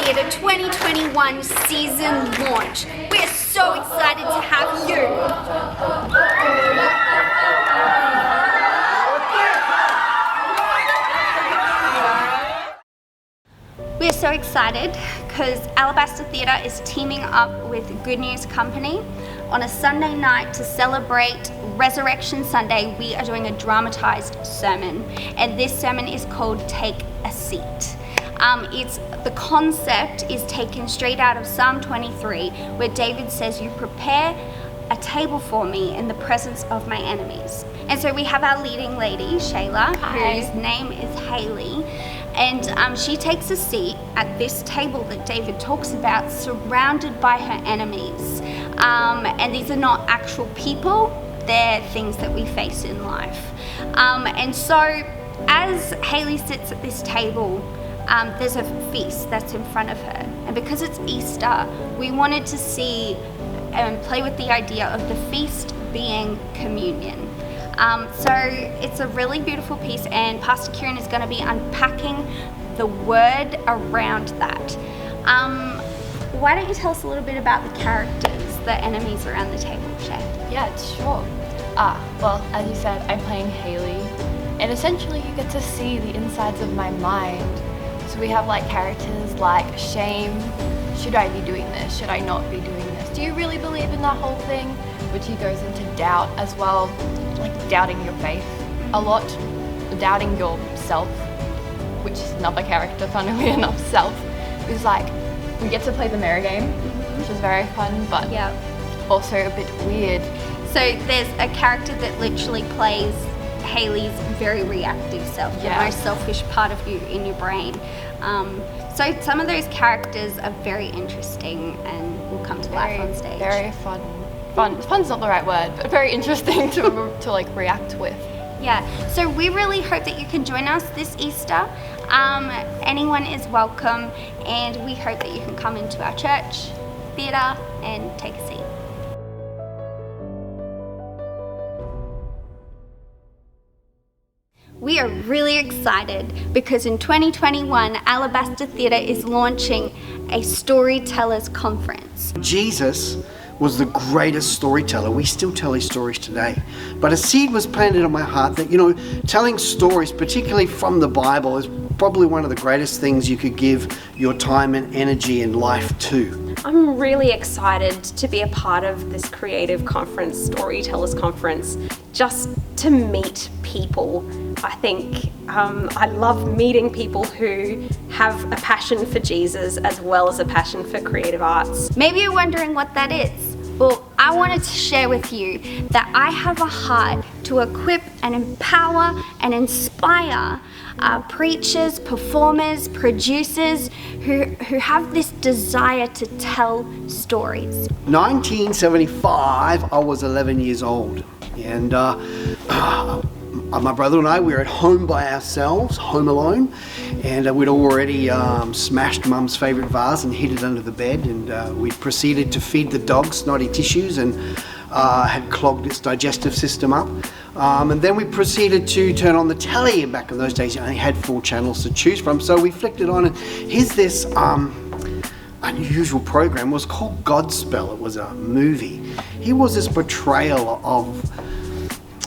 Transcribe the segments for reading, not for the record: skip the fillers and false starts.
Theatre 2021 season launch. We're so excited to have you. We're so excited because Alabaster Theatre is teaming up with Good News Company on a Sunday night to celebrate Resurrection Sunday. We are doing a dramatised sermon, and this sermon is called Take a Seat. The concept is taken straight out of Psalm 23, where David says, "You prepare a table for me in the presence of my enemies." And so we have our leading lady, Shayla, whose name is Haley, and she takes a seat at this table that David talks about, surrounded by her enemies. And these are not actual people, they're things that we face in life. And so as Haley sits at this table, there's a feast that's in front of her. And because it's Easter, we wanted to see and play with the idea of the feast being communion. So it's a really beautiful piece, and Pastor Kieran is going to be unpacking the word around that. Why don't you tell us a little bit about the characters, the enemies around the table, Shay? Yeah, sure. Well, as you said, I'm playing Haley, and essentially you get to see the insides of my mind. So we have like characters like shame. Should I be doing this? Should I not be doing this? Do you really believe in that whole thing? Which he goes into doubt as well, like doubting your faith a lot, doubting yourself, which is another character, funnily enough, self. Is like, we get to play the mirror game, which is very fun, but also a bit weird. So there's a character that literally plays Haley's very reactive self, the most selfish part of you in your brain. So some of those characters are very interesting and will come to life on stage. Very fun. Fun's not the right word, but very interesting to like react with. Yeah, so we really hope that you can join us this Easter. Anyone is welcome, and we hope that you can come into our church, theatre, and take a seat. We are really excited because in 2021, Alabaster Theatre is launching a storytellers conference. Jesus was the greatest storyteller. We still tell his stories today. But a seed was planted on my heart that, telling stories, particularly from the Bible, is probably one of the greatest things you could give your time and energy and life to. I'm really excited to be a part of this creative conference, Storytellers Conference, just to meet people. I think I love meeting people who have a passion for Jesus as well as a passion for creative arts. Maybe you're wondering what that is. Well, I wanted to share with you that I have a heart to equip and empower and inspire preachers, performers, producers who have this desire to tell stories. 1975, I was 11 years old, and my brother and I, we were at home by ourselves, home alone, and we'd already smashed Mum's favourite vase and hid it under the bed, and we proceeded to feed the dog snotty tissues and had clogged its digestive system up. And then we proceeded to turn on the telly. Back in those days, you only had 4 channels to choose from, so we flicked it on, and here's this unusual program. It was called Godspell. It was a movie. Here was this portrayal of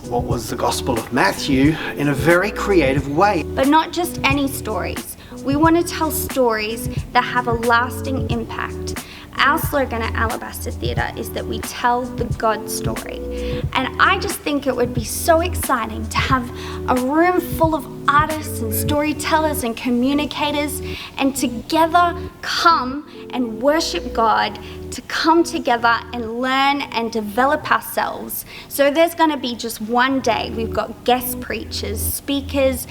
what was the Gospel of Matthew in a very creative way. But not just any stories. We want to tell stories that have a lasting impact. Our slogan at Alabaster Theatre is that we tell the God story. And I just think it would be so exciting to have a room full of artists and storytellers and communicators, and together come and worship God, to come together and learn and develop ourselves. So there's going to be just one day. We've got guest preachers, speakers,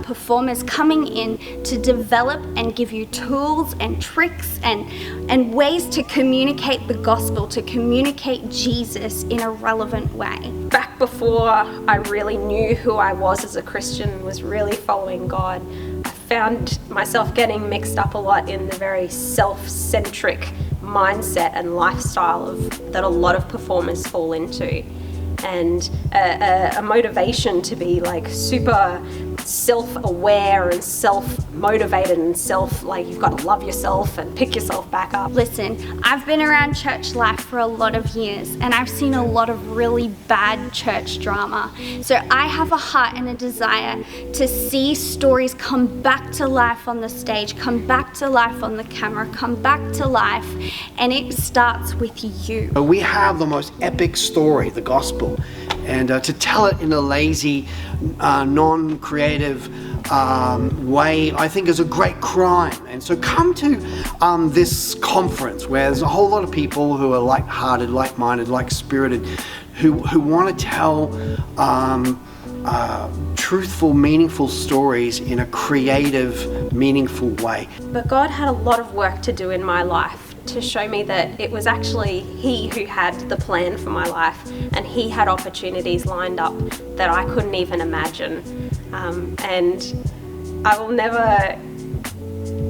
performers coming in to develop and give you tools and tricks and ways to communicate the gospel, to communicate Jesus in a relevant way. Back before I really knew who I was as a Christian, was really following God, I found myself getting mixed up a lot in the very self-centric mindset and lifestyle that a lot of performers fall into, and a motivation to be like super self-aware and self-motivated and like you've got to love yourself and pick yourself back up. Listen, I've been around church life for a lot of years and I've seen a lot of really bad church drama. So I have a heart and a desire to see stories come back to life on the stage, come back to life on the camera, come back to life, and it starts with you. We have the most epic story, the gospel, and to tell it in a lazy, non-creative way, I think is a great crime. And so come to this conference where there's a whole lot of people who are like-hearted, like-minded, like-spirited, who want to tell truthful, meaningful stories in a creative, meaningful way. But God had a lot of work to do in my life to show me that it was actually He who had the plan for my life, and He had opportunities lined up that I couldn't even imagine. And I will never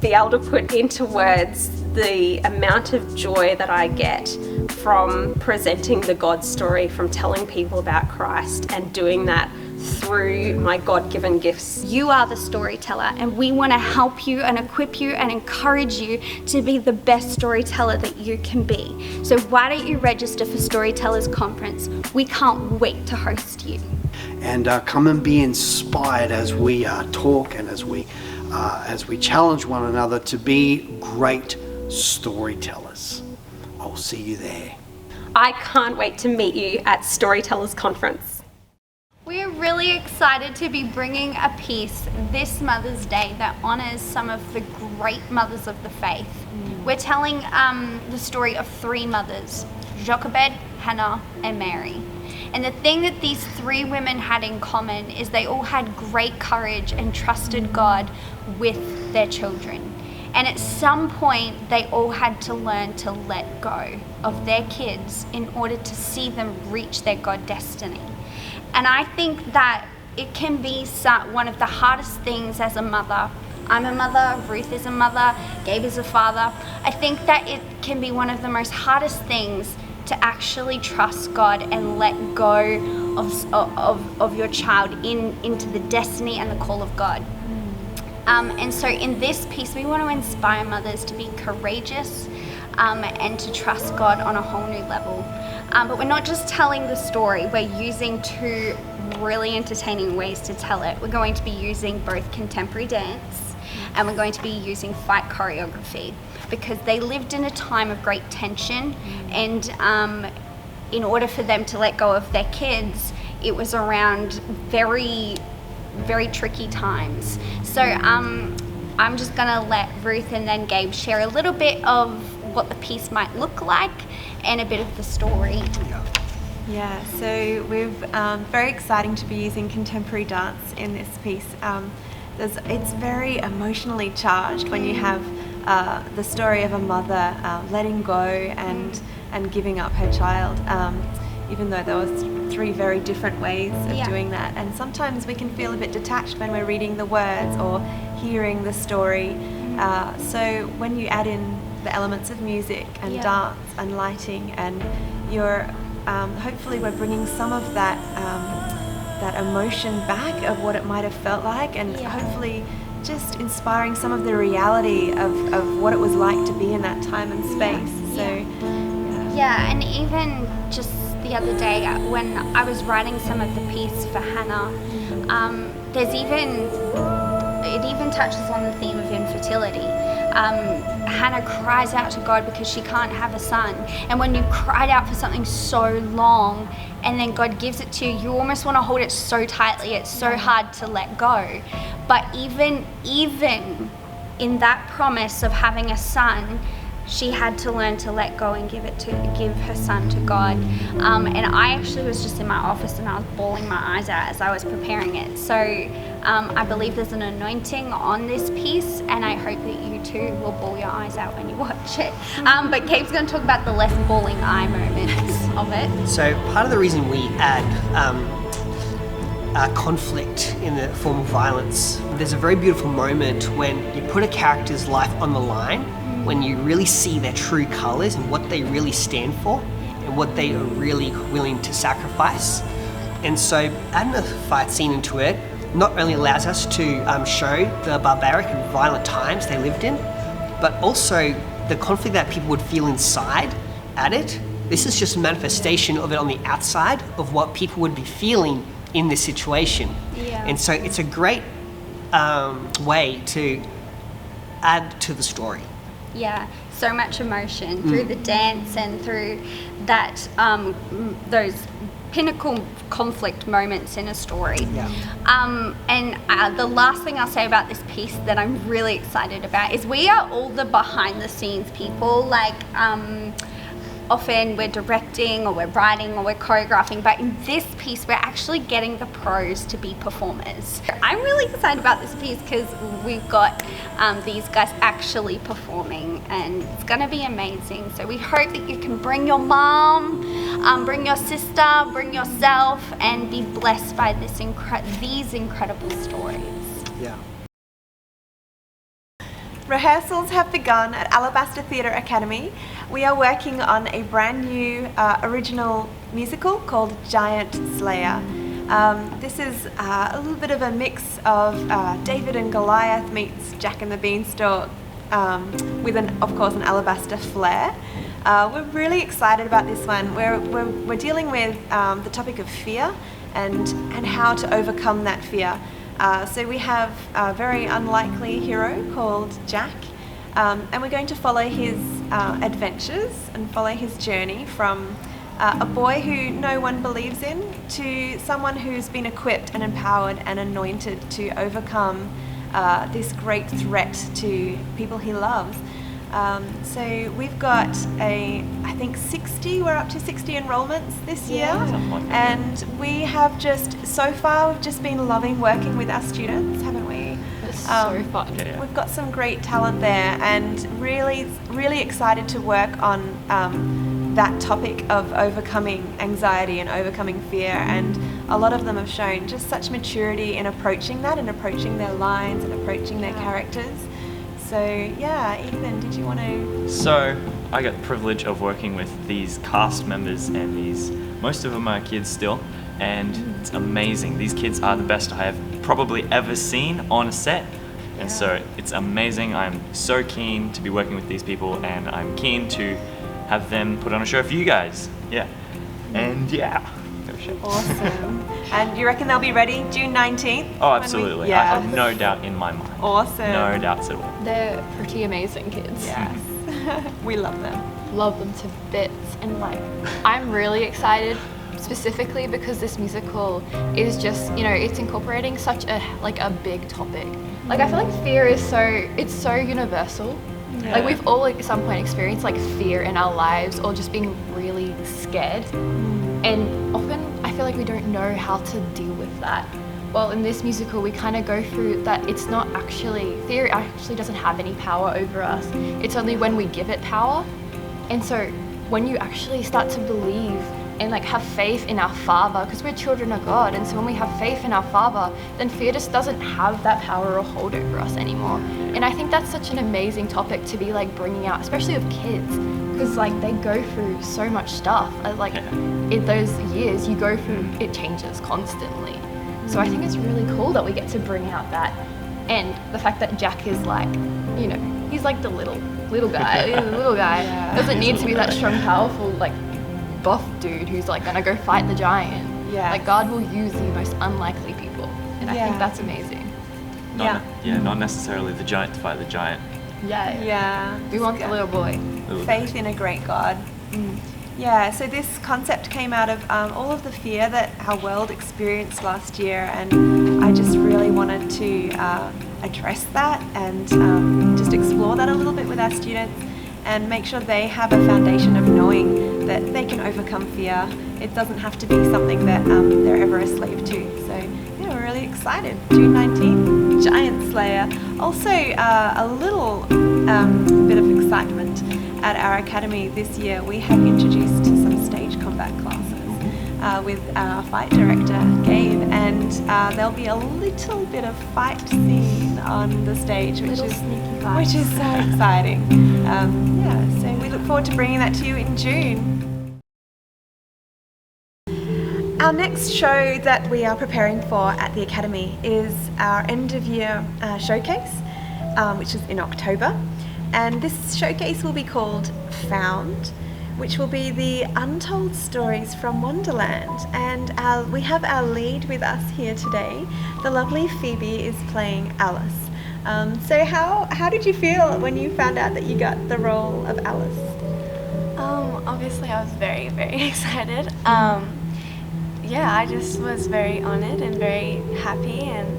be able to put into words the amount of joy that I get from presenting the God story, from telling people about Christ and doing that through my God-given gifts. You are the storyteller, and we want to help you and equip you and encourage you to be the best storyteller that you can be. So why don't you register for Storytellers Conference? We can't wait to host you. And come and be inspired as we talk and as we challenge one another to be great storytellers. I'll see you there. I can't wait to meet you at Storytellers Conference. We're really excited to be bringing a piece this Mother's Day that honors some of the great mothers of the faith. We're telling the story of three mothers, Jochebed, Hannah, and Mary. And the thing that these three women had in common is they all had great courage and trusted God with their children. And at some point, they all had to learn to let go of their kids in order to see them reach their God destiny. And I think that it can be one of the hardest things as a mother. I'm a mother, Ruth is a mother, Gabe is a father. I think that it can be one of the most hardest things to actually trust God and let go of your child into the destiny and the call of God. And so in this piece, we want to inspire mothers to be courageous and to trust God on a whole new level. But we're not just telling the story, we're using two really entertaining ways to tell it. We're going to be using both contemporary dance and we're going to be using fight choreography because they lived in a time of great tension, and in order for them to let go of their kids, it was around very, very tricky times. So I'm just gonna let Ruth and then Gabe share a little bit of what the piece might look like and a bit of the story. Yeah, so we've very exciting to be using contemporary dance in this piece. It's very emotionally charged when you have the story of a mother letting go and giving up her child, even though there was three very different ways of doing that. And sometimes we can feel a bit detached when we're reading the words or hearing the story. So when you add in the elements of music and dance and lighting, and you're hopefully we're bringing some of that that emotion back of what it might have felt like, and hopefully just inspiring some of the reality of what it was like to be in that time and space. And even just the other day when I was writing some of the piece for Hannah, it even touches on the theme of infertility. Hannah cries out to God because she can't have a son, and when you cried out for something so long and then God gives it to you, you almost want to hold it so tightly, it's so hard to let go. But even in that promise of having a son, she had to learn to let go and give her son to God. And I actually was just in my office and I was bawling my eyes out as I was preparing it. So I believe there's an anointing on this piece, and I hope that you too will bawl your eyes out when you watch it. But Gabe's going to talk about the less bawling eye moments of it. So part of the reason we add conflict in the form of violence, there's a very beautiful moment when you put a character's life on the line, when you really see their true colors and what they really stand for and what they are really willing to sacrifice. And so adding a fight scene into it not only allows us to show the barbaric and violent times they lived in, but also the conflict that people would feel inside at it. This is just a manifestation of it on the outside of what people would be feeling in this situation. Yeah. And so it's a great way to add to the story. Yeah, so much emotion through the dance and through that those pinnacle conflict moments in a story. Yeah. And the last thing I'll say about this piece that I'm really excited about is we are all the behind the scenes people. Like often we're directing or we're writing or we're choreographing, but in this piece we're actually getting the pros to be performers. I'm really excited about this piece because we've got these guys actually performing, and it's going to be amazing. So we hope that you can bring your mom, bring your sister, bring yourself, and be blessed by these incredible stories. Yeah. Rehearsals have begun at Alabaster Theatre Academy. We are working on a brand new original musical called Giant Slayer. This is a little bit of a mix of David and Goliath meets Jack and the Beanstalk with, of course, an Alabaster flair. We're really excited about this one. We're dealing with the topic of fear and how to overcome that fear. So we have a very unlikely hero called Jack, and we're going to follow his adventures and follow his journey from a boy who no one believes in to someone who's been equipped and empowered and anointed to overcome this great threat to people he loves. So we've got I think 60, we're up to 60 enrollments this year. And we have so far, we've just been loving working with our students, haven't we? It's so fun. We've got some great talent there, and really, really excited to work on that topic of overcoming anxiety and overcoming fear. And a lot of them have shown just such maturity in approaching that and approaching their lines and approaching their characters. So yeah, Ethan, did you want to? So I got the privilege of working with these cast members, and most of them are kids still, and it's amazing. These kids are the best I have probably ever seen on a set, and so it's amazing. I'm so keen to be working with these people, and I'm keen to have them put on a show for you guys. Yeah, and yeah. Awesome. And you reckon they'll be ready June 19th? Oh, absolutely. I have no doubt in my mind. Awesome. No doubts at all. They're pretty amazing kids. Yes. We love them. Love them to bits, and I'm really excited specifically because this musical is just, it's incorporating such a big topic. I feel like fear is so universal. Yeah. We've all at some point experienced fear in our lives, or just being really scared. And often I feel like we don't know how to deal with that. Well, in this musical we kind of go through that it's not actually, fear actually doesn't have any power over us. It's only when we give it power. And so when you actually start to believe and have faith in our Father, because we're children of God, and so when we have faith in our Father, then fear just doesn't have that power or hold over us anymore. And I think that's such an amazing topic to be bringing out, especially with kids, because they go through so much stuff. In those years you go through, it changes constantly. So I think it's really cool that we get to bring out that, and the fact that Jack is he's the little guy. He's a little guy. Doesn't need to be that strong, powerful, buff dude who's gonna go fight the giant. Yeah. God will use the most unlikely people, and I think that's amazing. Not necessarily the giant to fight the giant. Yeah. We want the little boy. Faith in a great God. Yeah, so this concept came out of all of the fear that our world experienced last year, and I just really wanted to address that and just explore that a little bit with our students and make sure they have a foundation of knowing that they can overcome fear. It doesn't have to be something that they're ever a slave to. So yeah, we're really excited. June 19th, Giant Slayer. Also a little bit of excitement at our academy this year. We have introduced some stage combat classes with our fight director, Gabe, and there'll be a little bit of fight scene on the stage, which is so exciting. So we look forward to bringing that to you in June. Our next show that we are preparing for at the Academy is our end of year showcase, which is in October. And this showcase will be called Found, which will be the untold stories from Wonderland. And we have our lead with us here today. The lovely Phoebe is playing Alice. So how did you feel when you found out that you got the role of Alice? Obviously I was very, very excited. Yeah, I just was very honoured and very happy and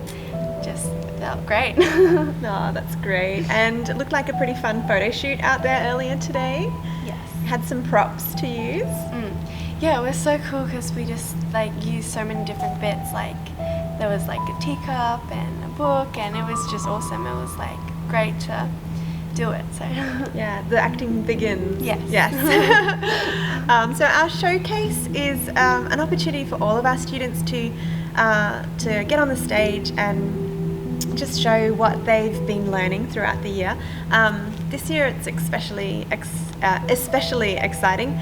just felt great. Oh, that's great. And it looked like a pretty fun photo shoot out there earlier today. Yes. Had some props to use. Yeah, it was so cool because we just used so many different bits. There was a teacup and a book, and it was just awesome. It was great to do it. So yeah, the acting begins. Yes. Yes. So our showcase is an opportunity for all of our students to get on the stage and just show what they've been learning throughout the year. This year it's especially exciting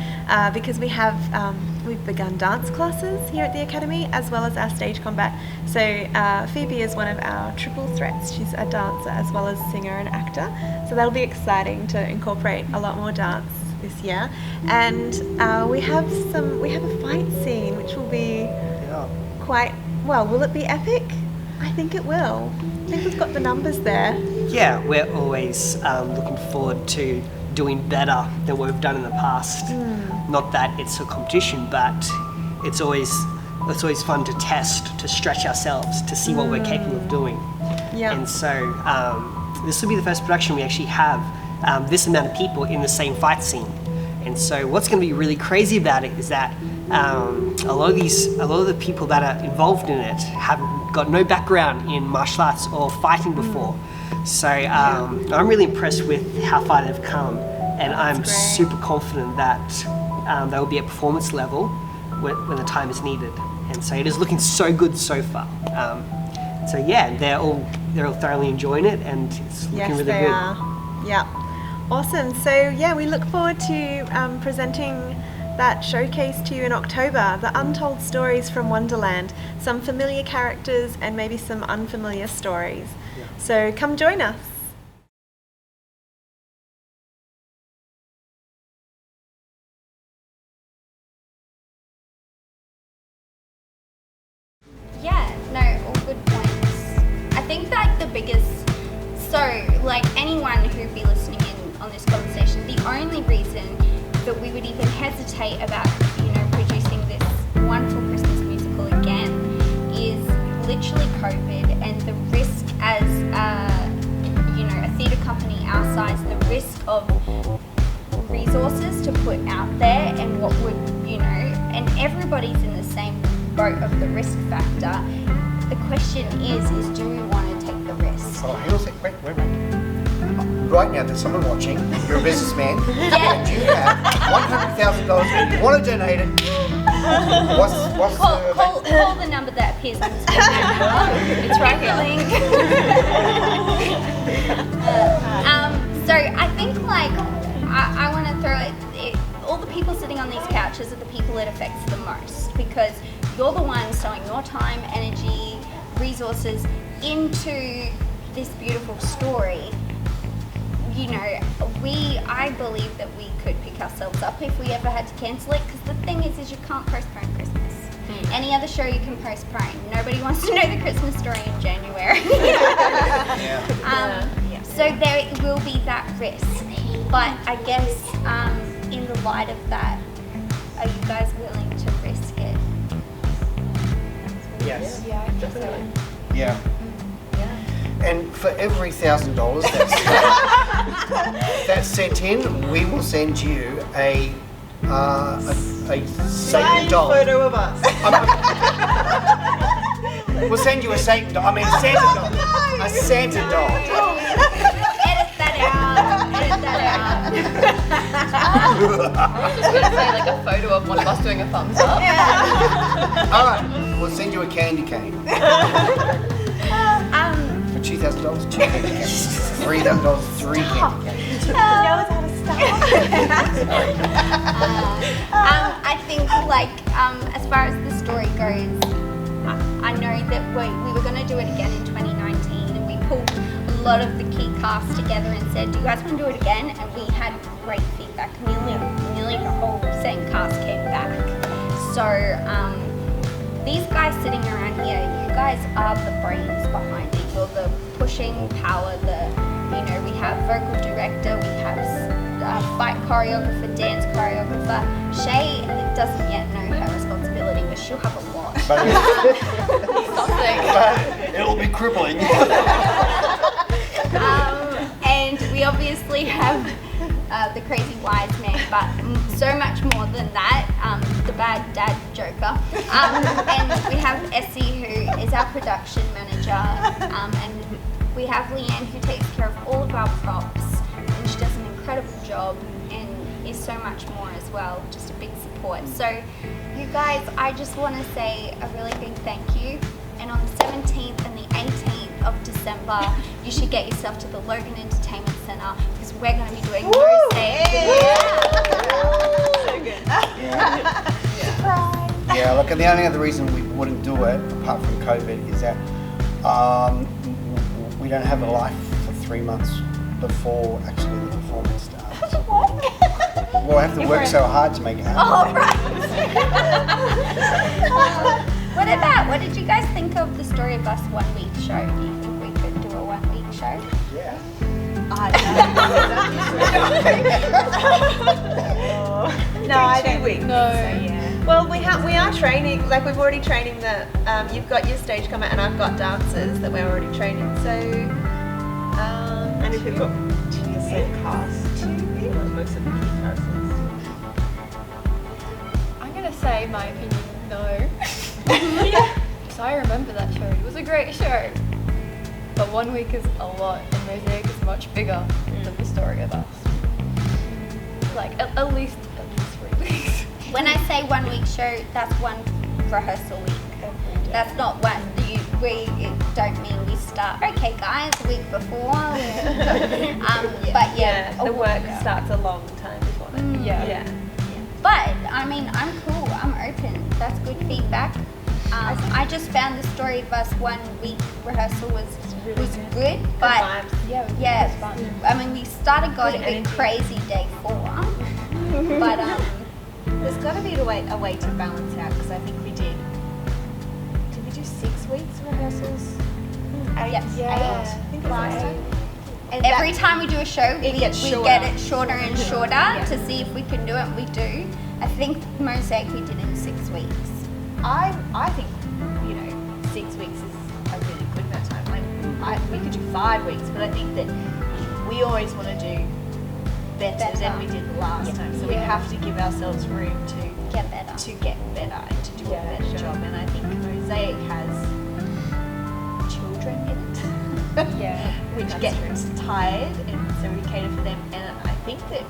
because we've begun dance classes here at the Academy as well as our stage combat. So Phoebe is one of our triple threats. She's a dancer as well as singer and actor. So that'll be exciting to incorporate a lot more dance this year. And we have a fight scene which will be quite, well, will it be epic? I think it will. I think we've got the numbers there. Yeah, we're always looking forward to doing better than what we've done in the past. Not that it's a competition, but it's always fun to test, to stretch ourselves, to see what we're capable of doing. Yeah. And so this will be the first production we actually have this amount of people in the same fight scene. And so what's going to be really crazy about it is that a lot of the people that are involved in it have got no background in martial arts or fighting before. So I'm really impressed with how far they've come, and I'm super confident that they will be at performance level when the time is needed. And so it is looking so good so far. So yeah, they're all thoroughly enjoying it, and it's looking really good. Yes, they are. Yeah, awesome. So yeah, we look forward to presenting that showcase to you in October, the untold stories from Wonderland, some familiar characters and maybe some unfamiliar stories. Yeah. So come join us. Yeah, no, all good points. I think that the biggest, anyone who'd be listening in on this conversation, the only reason that we would even hesitate about, producing this wonderful Christmas musical again is literally COVID and the risk as a theatre company our size, the risk of resources to put out there and what would, and everybody's in the same boat of the risk factor. The question is do we want to take the risk? Oh, hang on a sec. Wait. Right now, there's someone watching. You're a businessman, and you have $100,000. You want to donate it. What's call the number that appears on the screen. It's right here. So I think I want to throw it. All the people sitting on these couches are the people it affects the most, because you're the ones sowing your time, energy, resources into this beautiful story. I believe that we could pick ourselves up if we ever had to cancel it, because the thing is you can't postpone Christmas. Any other show you can postpone. Nobody wants to know the Christmas story in January. So there will be that risk. But I guess in the light of that, are you guys willing to risk it? Yes. Yeah, I think so. Yeah. And for every $1,000 that's sent in, we will send you a Satan doll. Photo of us. We'll send you a Satan doll. A Santa doll. A Santa doll. Edit that out. I was just going to say a photo of one of us doing a thumbs up. All right. We'll send you a candy cane. For $2,000, 2 candy canes. $3,000, 3 candy canes. Knows how to stop. I think as far as the story goes, I know that we were going to do it again in 2019, and we pulled a lot of the key cast together and said, do you guys want to do it again? And we had great feedback. Nearly the whole same cast came back. So these guys sitting around here, you guys are the brains behind it. You're the pushing power, we have vocal director, we have fight choreographer, dance choreographer. Shay doesn't yet know her responsibility, but she'll have a lot. But it'll be crippling. And we obviously have the crazy wise man, but so much more than that, the bad dad joker. And we have Essie, who is our production manager, and we have Leanne, who takes care of all of our props, and she does an incredible job and is so much more as well, just a big support. So you guys, I just want to say a really big thank you, and on the 17th and the 18th of December, you should get yourself to the Logan Entertainment Centre, because we're going to be doing Mosaic. So good. Surprise! Yeah, look, and the only other reason we wouldn't do it, apart from COVID, is that we don't have a life for 3 months before actually the performance starts. We'll have to work so hard to make it happen. Oh, right. What did you guys think of the Story of Us 1 week show? Do you think we could do a 1 week show? Yeah. No, I don't. 2 weeks. No. Well, we are training. Like we've already training that. You've got your stage comer, and I've got dancers that we're already training. So. And if you've got the same cast, most of the key characters. I'm gonna say my opinion, no. Because I remember that show. It was a great show. But 1 week is a lot, and Mosaic is much bigger than the Story of Us. Like at least 3 weeks. When I say 1 week show, that's one rehearsal week. That's not what we don't mean we start. Okay, guys, the week before. But yeah, the work starts a long time before that. Yeah. But I mean, I'm cool. I'm open. That's good feedback. I just found the Story of Us 1 week rehearsal was good, but yeah, it's fun. I mean, we started going a bit crazy day 4, but there's got to be a way to balance out, because I think we did we do 6 weeks rehearsals? 8? Yes. 8? I think last time. And every time we do a show, we get it shorter and shorter to see if we can do it, and we do. I think Mosaic we did in 6 weeks. I think 6 weeks is a really good amount of time. We could do 5 weeks, but I think that we always want to do better than we did last time. So we have to give ourselves room to get better and to do a better job. And I think Mosaic has children in it, which get tired, and so we cater for them. And I think that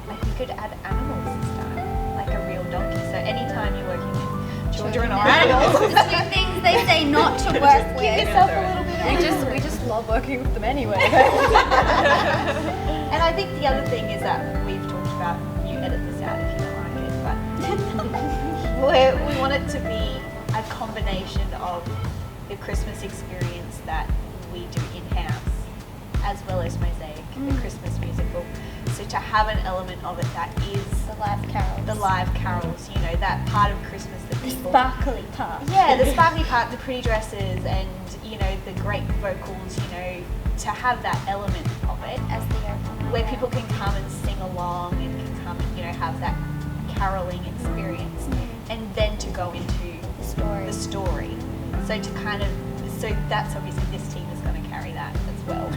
we could add animals this time, like a real donkey. So anytime you're working with children or animals, the 2 things they say not to work with. give yourself a little bit of We just love working with them anyway. And I think the other thing is that we've talked about, you edit this out if you don't like it, but we want it to be a combination of the Christmas experience that we do in-house, as well as Mosaic, the Christmas musical. So to have an element of it that is the live carols, that part of Christmas that people... sparkly part. Yeah, the sparkly part, the pretty dresses, and, the great vocals, to have that element of it As the opener. where people can come and sing along and can come and, have that caroling experience, and then to go into the story. So that's obviously this team is going to carry that as well.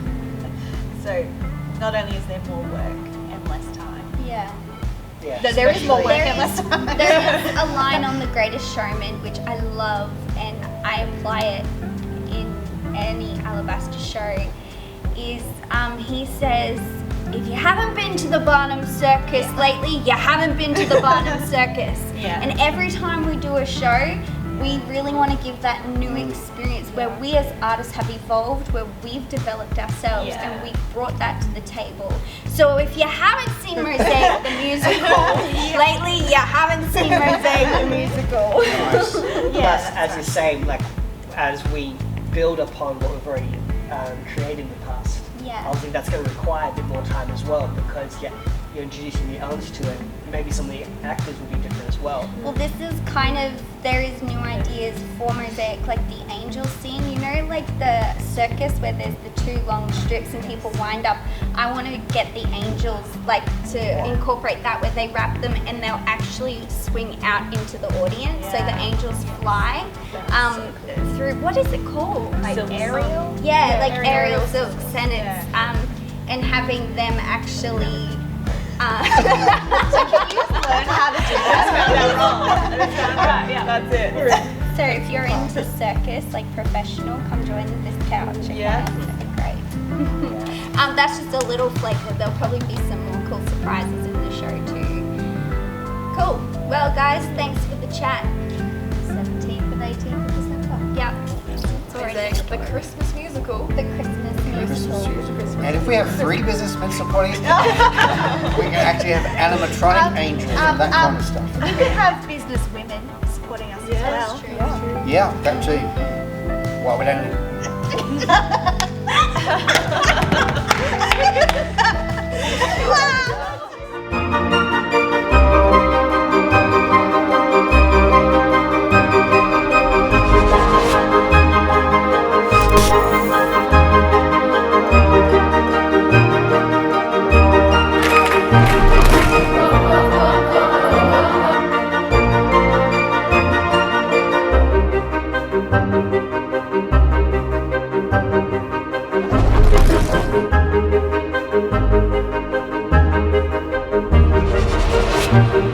So not only is there more work and less time. Yeah. No, there is more work and less time. There is a line on The Greatest Showman which I love, and I apply it in any Alabaster show, is he says, if you haven't been to the Barnum Circus lately, you haven't been to the Barnum Circus. And every time we do a show, we really want to give that new experience where we as artists have evolved, where we've developed ourselves and we've brought that to the table. So if you haven't seen Mosaic the musical lately, you seen Mosaic the musical. Plus, as you're saying, like as we build upon what we've already created in the past, Yeah. obviously that's going to require a bit more time as well because you're introducing new elements to it. Maybe some of the actors will be different as well. Well, this is kind of, there is new ideas for Mosaic, like the angel scene, you know, like the circus where there's the two long strips and people wind up. I want to get the angels, like, to incorporate that where they wrap them and they'll actually swing out into the audience. So the angels fly through, what is it called? Like aerial? Yeah, like aerial silks, and it's and having them actually. So can you just learn how to do that? That's it. So if you're into circus, like professional, come join this couch. Okay? That'd be great. That's just a little flavor. There'll probably be some more cool surprises in the show too. Cool. Well, guys, thanks for the chat. 17th and 18th of December. Yep. It's already The Christmas musical. the Christmas musical. And if we have 3 businessmen supporting us, we can actually have animatronic angels and that kind of stuff. We could have business women supporting us as well. Yeah, that too. Well, we don't. Thank you.